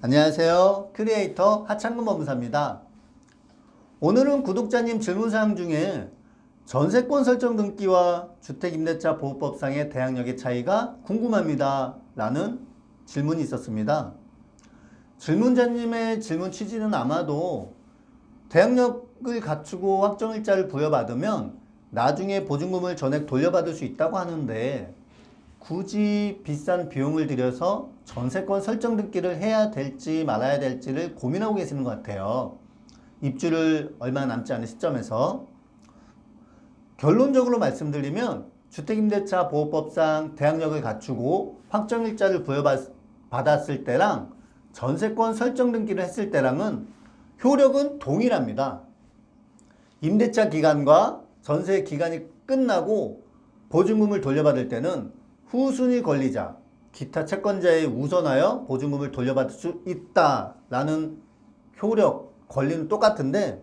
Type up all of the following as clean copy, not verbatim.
안녕하세요. 크리에이터 하창근 법무사입니다. 오늘은 구독자님 질문사항 중에 전세권 설정 등기와 주택임대차 보호법상의 대항력의 차이가 궁금합니다 라는 질문이 있었습니다. 질문자님의 질문 취지는 아마도 대항력을 갖추고 확정일자를 부여받으면 나중에 보증금을 전액 돌려받을 수 있다고 하는데 굳이 비싼 비용을 들여서 전세권 설정 등기를 해야 될지 말아야 될지를 고민하고 계시는 것 같아요. 입주를 얼마 남지 않은 시점에서. 결론적으로 말씀드리면 주택임대차 보호법상 대항력을 갖추고 확정일자를 부여받았을 때랑 전세권 설정 등기를 했을 때랑은 효력은 동일합니다. 임대차 기간과 전세 기간이 끝나고 보증금을 돌려받을 때는 후순위 권리자, 기타 채권자에 우선하여 보증금을 돌려받을 수 있다라는 효력, 권리는 똑같은데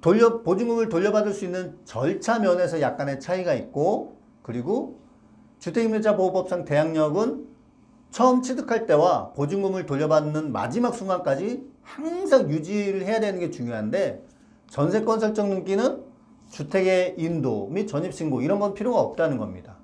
보증금을 돌려받을 수 있는 절차 면에서 약간의 차이가 있고, 그리고 주택임대차 보호법상 대항력은 처음 취득할 때와 보증금을 돌려받는 마지막 순간까지 항상 유지를 해야 되는 게 중요한데, 전세권 설정 등기는 주택의 인도 및 전입신고 이런 건 필요가 없다는 겁니다.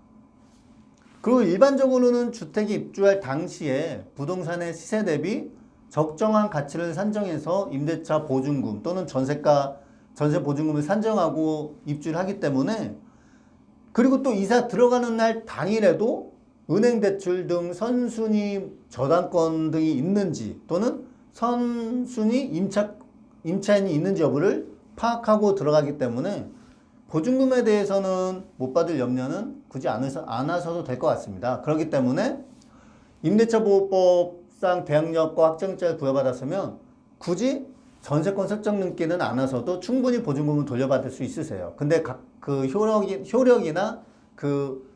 그리고 일반적으로는 주택이 입주할 당시에 부동산의 시세 대비 적정한 가치를 산정해서 임대차 보증금 또는 전세 보증금을 산정하고 입주를 하기 때문에, 그리고 또 이사 들어가는 날 당일에도 은행 대출 등 선순위 저당권 등이 있는지 또는 선순위 임차인이 있는지 여부를 파악하고 들어가기 때문에 보증금에 대해서는 못 받을 염려는 굳이 안 하셔도 될 것 같습니다. 그렇기 때문에 임대차 보호법상 대항력과 확정일자를 부여받았으면 굳이 전세권 설정 등기는 안 하셔도 충분히 보증금을 돌려받을 수 있으세요. 근데 그 효력이나 그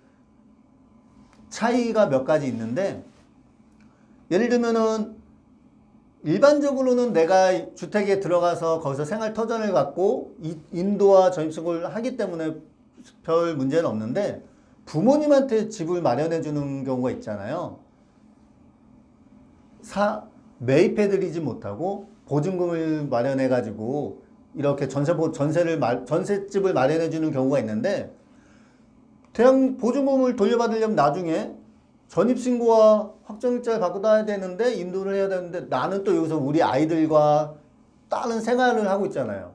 차이가 몇 가지 있는데, 예를 들면은 일반적으로는 내가 주택에 들어가서 거기서 생활 터전을 갖고 인도와 전입신고를 하기 때문에 별 문제는 없는데, 부모님한테 집을 마련해 주는 경우가 있잖아요. 매입해 드리지 못하고 보증금을 마련해 가지고 이렇게 전셋집을 마련해 주는 경우가 있는데, 보증금을 돌려받으려면 나중에 전입신고와 확정일자를 갖고 다녀야 되는데, 인도를 해야 되는데, 나는 또 여기서 우리 아이들과 다른 생활을 하고 있잖아요.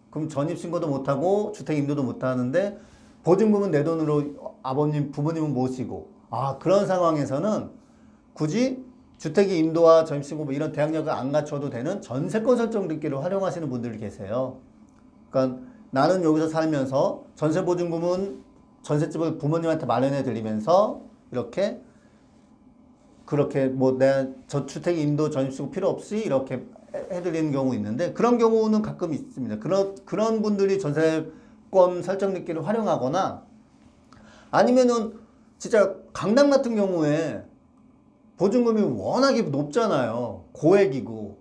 그럼 전입신고도 못하고 주택인도도 못하는데 보증금은 내 돈으로 부모님은 모시고, 그런 상황에서는 굳이 주택의 인도와 전입신고 뭐 이런 대항력을 안 갖춰도 되는 전세권 설정 등기를 활용하시는 분들이 계세요. 그러니까 나는 여기서 살면서 전세보증금은 전셋집을 부모님한테 마련해 드리면서 그렇게 뭐 내가 저주택 인도 전입신고 필요 없이 이렇게 해드리는 경우 있는데, 그런 경우는 가끔 있습니다. 그런 분들이 전세권 설정 등기를 활용하거나, 아니면은 진짜 강남 같은 경우에 보증금이 워낙에 높잖아요. 고액이고.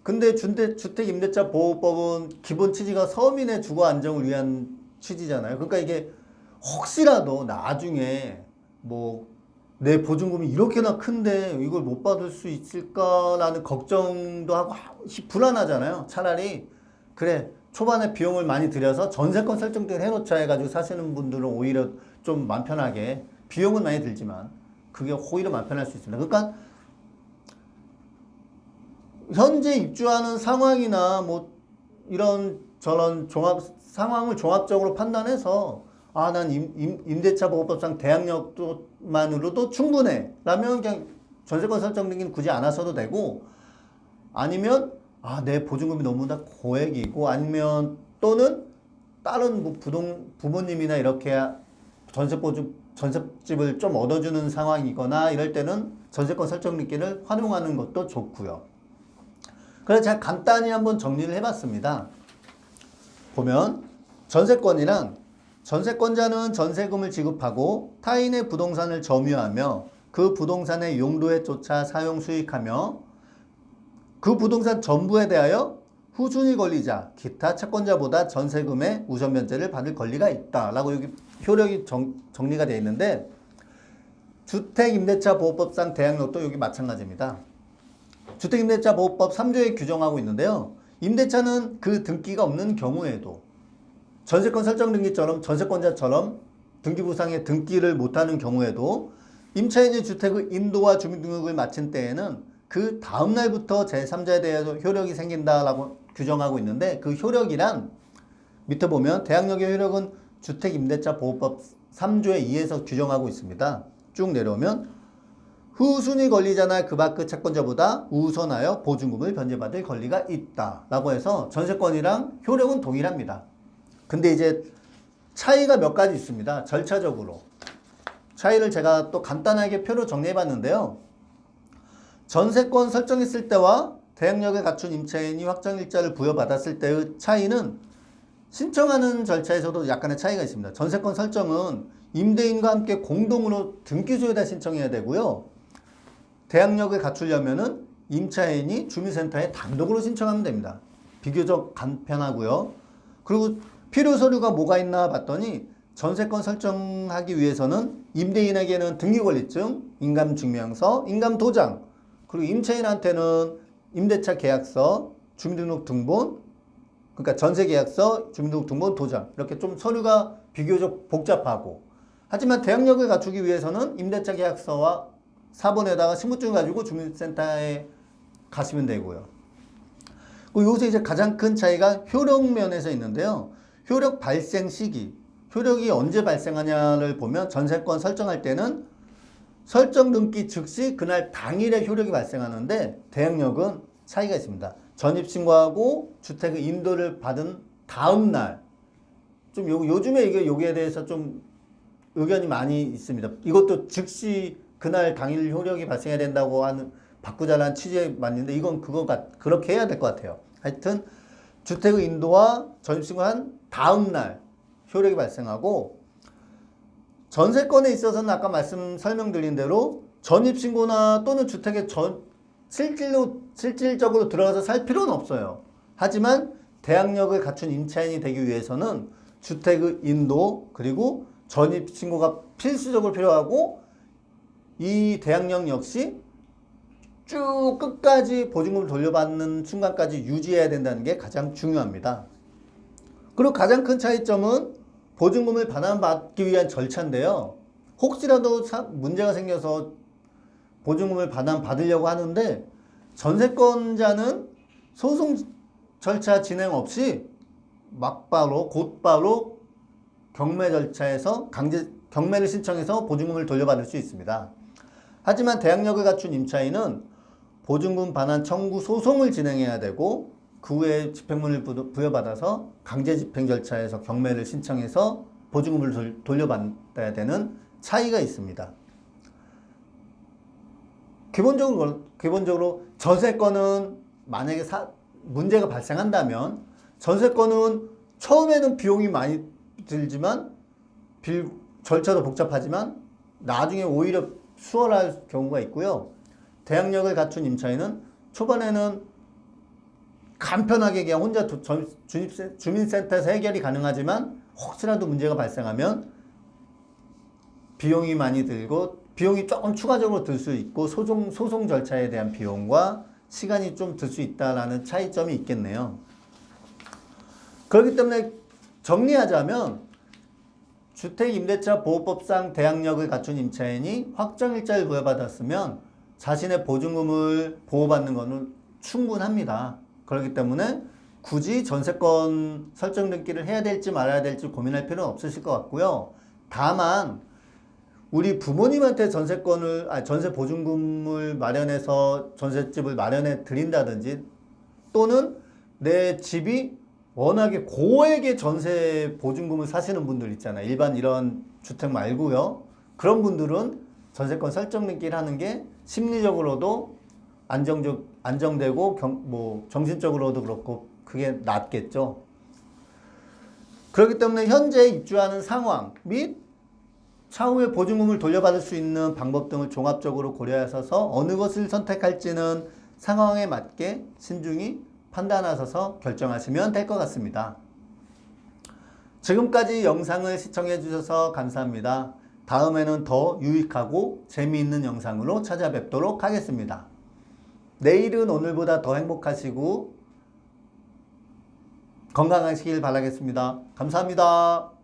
근데 주택임대차 보호법은 기본 취지가 서민의 주거 안정을 위한 취지잖아요. 그러니까 이게 혹시라도 나중에 뭐 내 보증금이 이렇게나 큰데 이걸 못 받을 수 있을까라는 걱정도 하고 불안하잖아요. 차라리 그래, 초반에 비용을 많이 들여서 전세권 설정등을 해놓자 해가지고 사시는 분들은 오히려 좀 맘 편하게, 비용은 많이 들지만 그게 오히려 맘 편할 수 있습니다. 그러니까 현재 입주하는 상황이나 뭐 이런 저런 상황을 종합적으로 판단해서 난 임대차 보호법상 대항력만으로도 충분해 라면 그냥 전세권 설정 등기는 굳이 안 하셔도 되고, 아니면 내 보증금이 너무나 고액이고, 아니면 또는 다른 뭐 부모님이나 이렇게 전셋집을 좀 얻어주는 상황이거나 이럴 때는 전세권 설정 등기를 활용하는 것도 좋고요. 그래서 제가 간단히 한번 정리를 해봤습니다. 보면 전세권이란 전세권자는 전세금을 지급하고 타인의 부동산을 점유하며 그 부동산의 용도에 쫓아 사용 수익하며 그 부동산 전부에 대하여 후순위 권리자, 기타 채권자보다 전세금의 우선 면제를 받을 권리가 있다라고 여기 효력이 정리가 되어 있는데, 주택임대차보호법상 대항력도 여기 마찬가지입니다. 주택임대차보호법 3조에 규정하고 있는데요. 임대차는 그 등기가 없는 경우에도 전세권 설정 등기처럼 전세권자처럼 등기부상에 등기를 못하는 경우에도 임차인이 주택의 인도와 주민등록을 마친 때에는 그 다음 날부터 제3자에 대해서 효력이 생긴다라고 규정하고 있는데 그 효력이란 밑에 보면 대항력의 효력은 주택임대차보호법 3조에 2에서 규정하고 있습니다. 쭉 내려오면 후순위 권리자나 그 밖의 채권자보다 우선하여 보증금을 변제받을 권리가 있다 라고 해서 전세권이랑 효력은 동일합니다. 근데 이제 차이가 몇 가지 있습니다. 절차적으로. 차이를 제가 또 간단하게 표로 정리해 봤는데요. 전세권 설정했을 때와 대항력을 갖춘 임차인이 확정일자를 부여받았을 때의 차이는 신청하는 절차에서도 약간의 차이가 있습니다. 전세권 설정은 임대인과 함께 공동으로 등기소에다 신청해야 되고요. 대항력을 갖추려면은 임차인이 주민센터에 단독으로 신청하면 됩니다. 비교적 간편하고요. 그리고 필요 서류가 뭐가 있나 봤더니 전세권 설정하기 위해서는 임대인에게는 등기권리증, 인감증명서, 인감도장, 그리고 임차인한테는 임대차 계약서, 주민등록 등본, 그러니까 전세계약서, 주민등록 등본, 도장 이렇게 좀 서류가 비교적 복잡하고 하지만 대항력을 갖추기 위해서는 임대차 계약서와 사본에다가 신분증 가지고 주민센터에 가시면 되고요. 그리고 여기서 이제 가장 큰 차이가 효력 면에서 있는데요. 효력 발생 시기, 효력이 언제 발생하냐를 보면 전세권 설정할 때는 설정 등기 즉시 그날 당일에 효력이 발생하는데 대항력은 차이가 있습니다. 전입신고하고 주택의 인도를 받은 다음 날, 좀 요즘에 이게 여기에 대해서 좀 의견이 많이 있습니다. 이것도 즉시 그날 당일 효력이 발생해야 된다고 하는 바꾸자라는 취지에 맞는데 이건 그렇게 해야 될 것 같아요. 하여튼 주택의 인도와 전입신고한 다음 날 효력이 발생하고 전세권에 있어서는 아까 설명드린 대로 전입신고나 또는 주택에 실질적으로 들어가서 살 필요는 없어요. 하지만 대항력을 갖춘 임차인이 되기 위해서는 주택의 인도 그리고 전입신고가 필수적으로 필요하고 이 대항력 역시 쭉 끝까지 보증금을 돌려받는 순간까지 유지해야 된다는 게 가장 중요합니다. 그리고 가장 큰 차이점은 보증금을 반환받기 위한 절차인데요. 혹시라도 문제가 생겨서 보증금을 반환받으려고 하는데 전세권자는 소송 절차 진행 없이 곧바로 경매 절차에서 경매를 신청해서 보증금을 돌려받을 수 있습니다. 하지만 대항력을 갖춘 임차인은 보증금 반환 청구 소송을 진행해야 되고 그 후에 집행문을 부여받아서 강제집행 절차에서 경매를 신청해서 보증금을 돌려받아야 되는 차이가 있습니다. 기본적으로 전세권은 만약에 문제가 발생한다면 전세권은 처음에는 비용이 많이 들지만 절차도 복잡하지만 나중에 오히려 수월할 경우가 있고요. 대항력을 갖춘 임차인은 초반에는 간편하게 그냥 혼자 주민센터에서 해결이 가능하지만 혹시라도 문제가 발생하면 비용이 많이 들고 비용이 조금 추가적으로 들 수 있고 소송 절차에 대한 비용과 시간이 좀 들 수 있다라는 차이점이 있겠네요. 그렇기 때문에 정리하자면 주택임대차보호법상 대항력을 갖춘 임차인이 확정일자를 부여받았으면 자신의 보증금을 보호받는 것은 충분합니다. 그렇기 때문에 굳이 전세권 설정 등기를 해야 될지 말아야 될지 고민할 필요는 없으실 것 같고요. 다만 우리 부모님한테 전세 보증금을 마련해서 전셋집을 마련해 드린다든지 또는 내 집이 워낙에 고액의 전세 보증금을 사시는 분들 있잖아요. 일반 이런 주택 말고요. 그런 분들은 전세권 설정 등기를 하는 게 심리적으로도 안정되고 정신적으로도 그렇고 그게 낫겠죠. 그렇기 때문에 현재 입주하는 상황 및 차후에 보증금을 돌려받을 수 있는 방법 등을 종합적으로 고려하셔서 어느 것을 선택할지는 상황에 맞게 신중히 판단하셔서 결정하시면 될 것 같습니다. 지금까지 영상을 시청해 주셔서 감사합니다. 다음에는 더 유익하고 재미있는 영상으로 찾아뵙도록 하겠습니다. 내일은 오늘보다 더 행복하시고 건강하시길 바라겠습니다. 감사합니다.